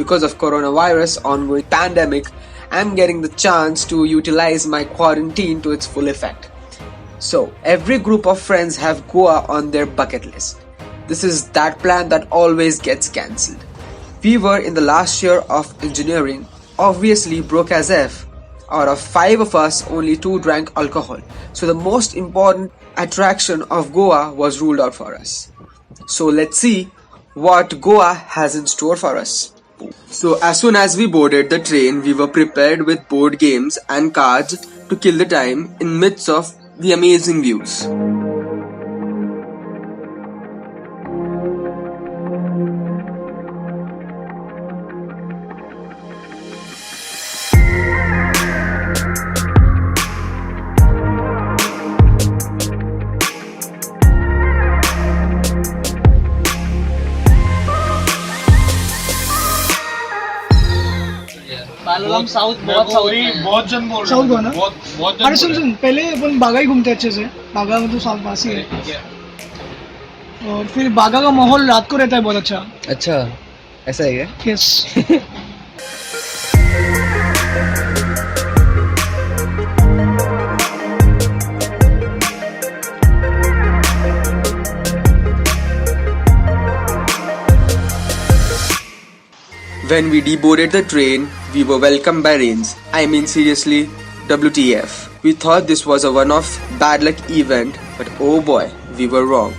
because of coronavirus ongoing pandemic, I'm getting the chance to utilize my quarantine to its full effect. So, every group of friends have Goa on their bucket list. This is that plan that always gets cancelled. We were in the last year of engineering, obviously broke as F. Out of 5 of us, only 2 drank alcohol. So the most important attraction of Goa was ruled out for us. So let's see what Goa has in store for us. So as soon as we boarded the train, we were prepared with board games and cards to kill the time in midst of the amazing views. Palolem south बहुत जन बोल रहे हैं ना बहुत जन। अरे सुन पहले अपन बागा ही घूमते अच्छे से। बागा में तो साउथ पास ही है और फिर बागा का माहौल रात को रहता है बहुत अच्छा। अच्छा ऐसा ही है। Yes. When we deboarded the train, we were welcomed by rains. I mean seriously, WTF. We thought this was a one-off bad luck event, but oh boy, we were wrong.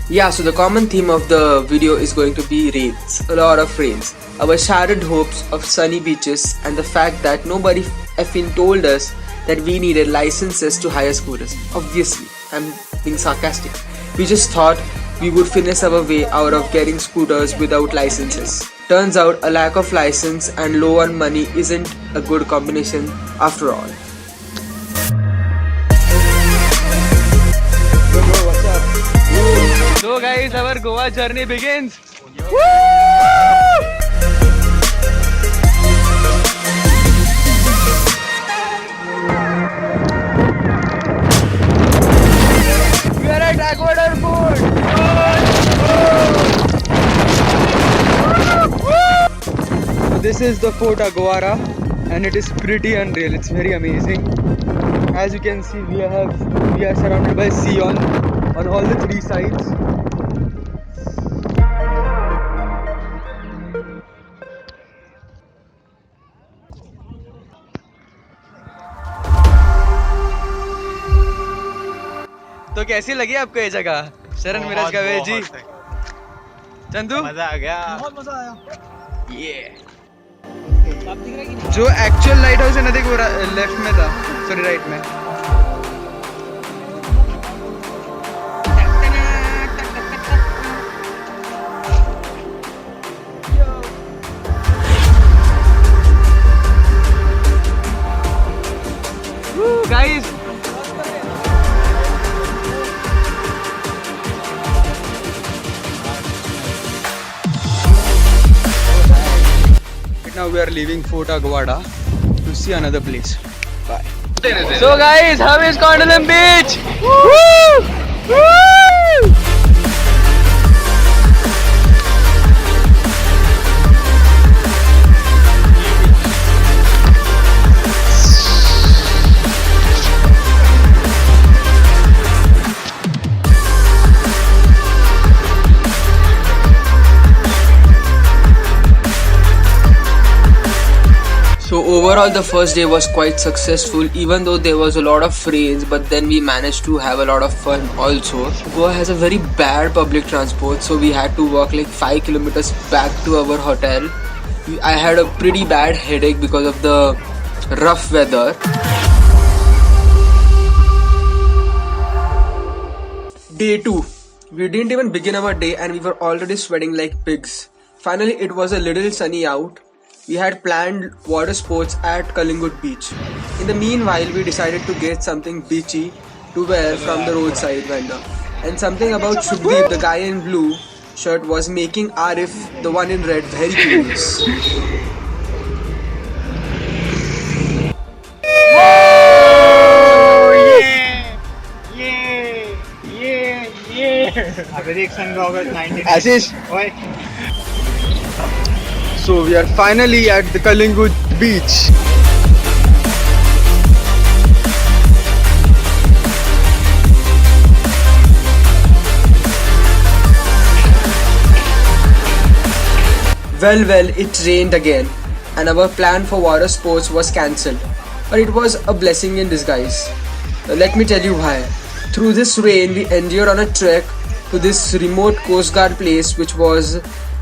Yeah, so the common theme of the video is going to be rains, a lot of rains. Our shattered hopes of sunny beaches and the fact that nobody effing told us that we needed licenses to hire scooters. Obviously, I'm being sarcastic. We just thought we would finesse our way out of getting scooters without licenses. Turns out a lack of license and low on money isn't a good combination after all. So guys, our Goa journey begins. Woo! We are at Ecuador Fort. So this is the Fort Aguara and it is pretty unreal. It's very amazing. As you can see, we are surrounded by sea on all the 3 sides. तो कैसी लगी आपको ये जगह? शरण मिराज गवेल जी, चंदू, मजा आ गया। बहुत मजा आया। जो एक्चुअल लाइट हाउस है ना, देखो लेफ्ट में था, सॉरी राइट में। Guys, now we are leaving Fort Aguada to see another place. Bye. So guys, how is Candolim beach? Woo! Woo! So overall the first day was quite successful, even though there was a lot of rains, but then we managed to have a lot of fun also. Goa has a very bad public transport, so we had to walk like 5 kilometers back to our hotel. I had a pretty bad headache because of the rough weather. Day 2. We didn't even begin our day and we were already sweating like pigs. Finally it was a little sunny out. We had planned water sports at Calangute beach. In the meanwhile, we decided to get something beachy to wear from the roadside vendor. And something about Shubdeep, the guy in blue, shirt was making Arif, the one in red, very curious. Ashish. So we are finally at the Calangute beach. Well, it rained again, and our plan for water sports was cancelled. But it was a blessing in disguise. Let me tell you why. Through this rain, we endured on a trek to this remote Coast Guard place, which was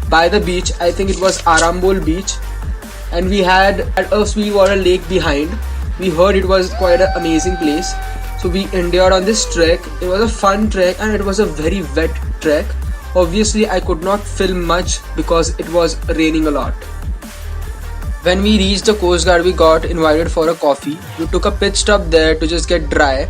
by the beach. I think it was Arambol Beach, and we had a sweetwater lake behind. We heard it was quite an amazing place, so we endured on this trek. It was a fun trek, and it was a very wet trek. Obviously, I could not film much because it was raining a lot. When we reached the Coast Guard, we got invited for a coffee. We took a pit stop there to just get dry.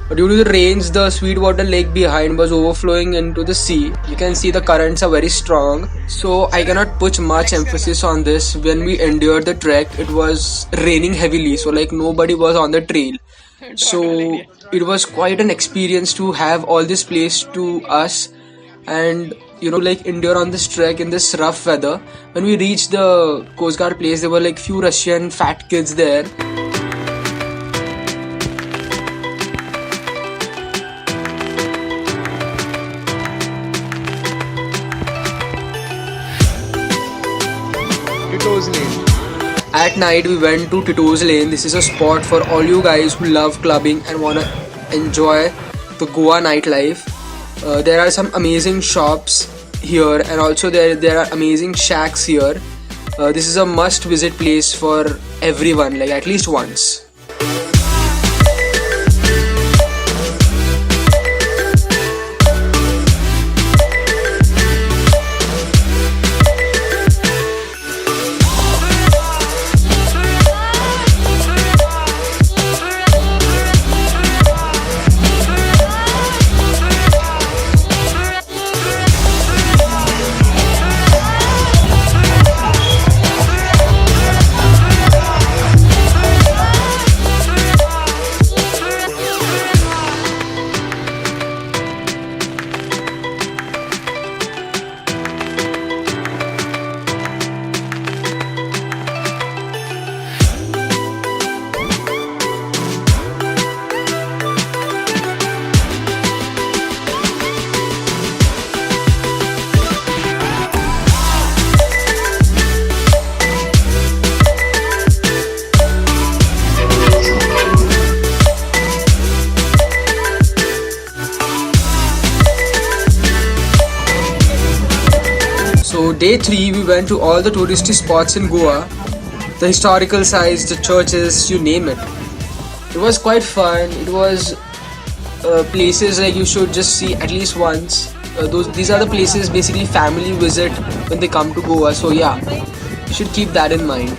But due to the rains, the Sweetwater lake behind was overflowing into the sea. You can see the currents are very strong. So I cannot put much emphasis on this. When we endured the trek, it was raining heavily. So like nobody was on the trail. So it was quite an experience to have all this place to us. And like endure on this trek in this rough weather. When we reached the Coast Guard place, there were like few Russian fat kids there. Tito's Lane. At night we went to Tito's Lane. This is a spot for all you guys who love clubbing and wanna enjoy the Goa nightlife. There are some amazing shops here, and also there are amazing shacks here. This is a must visit place for everyone, like at least once. So day 3 we went to all the touristy spots in Goa, the historical sites, the churches, you name it. It was quite fun. It was places like you should just see at least once. These are the places basically family visit when they come to Goa. So yeah, you should keep that in mind.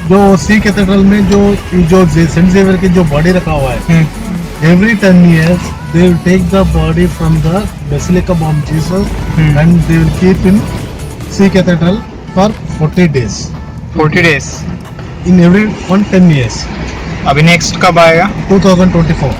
जो सी cathedral में जो Saint Xavier की जो body रखा हुआ है, every 10 years they will take the body from the Basilica Bom Jesus and they will keep in Sea Cathedral for 40 days. 40 days. In every 10 years. अभी next कब आएगा? 2024.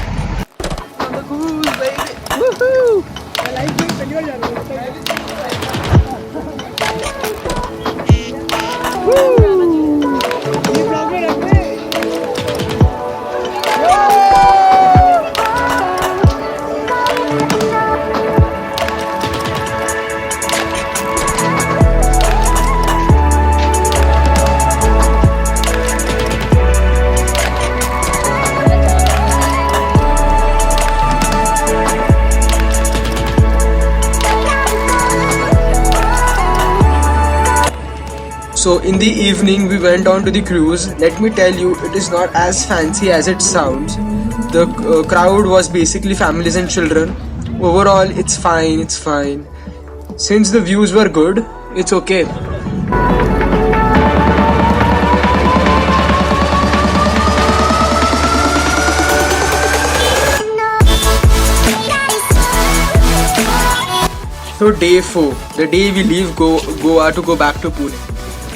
So in the evening we went on to the cruise. Let me tell you, it is not as fancy as it sounds. The crowd was basically families and children. Overall, it's fine. Since the views were good, it's okay. So day 4, the day we leave Goa to go back to Pune.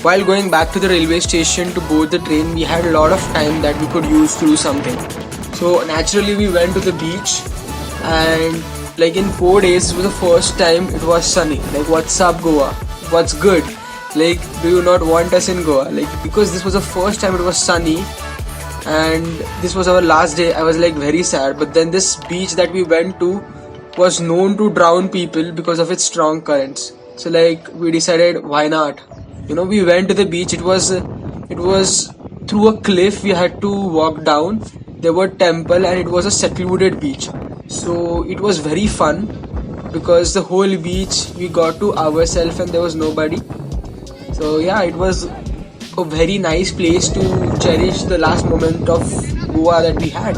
While going back to the railway station to board the train, we had a lot of time that we could use to do something. So naturally we went to the beach, and like in 4 days, it was the first time it was sunny. Like, what's up Goa? What's good? Like, do you not want us in Goa? Like, because this was the first time it was sunny and this was our last day, I was like very sad. But then this beach that we went to was known to drown people because of its strong currents. So like we decided, why not? We went to the beach. It was through a cliff we had to walk down. There were temple and it was a secluded beach. So it was very fun because the whole beach we got to ourselves and there was nobody. So yeah, it was a very nice place to cherish the last moment of Goa that we had.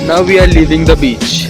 Now we are leaving the beach.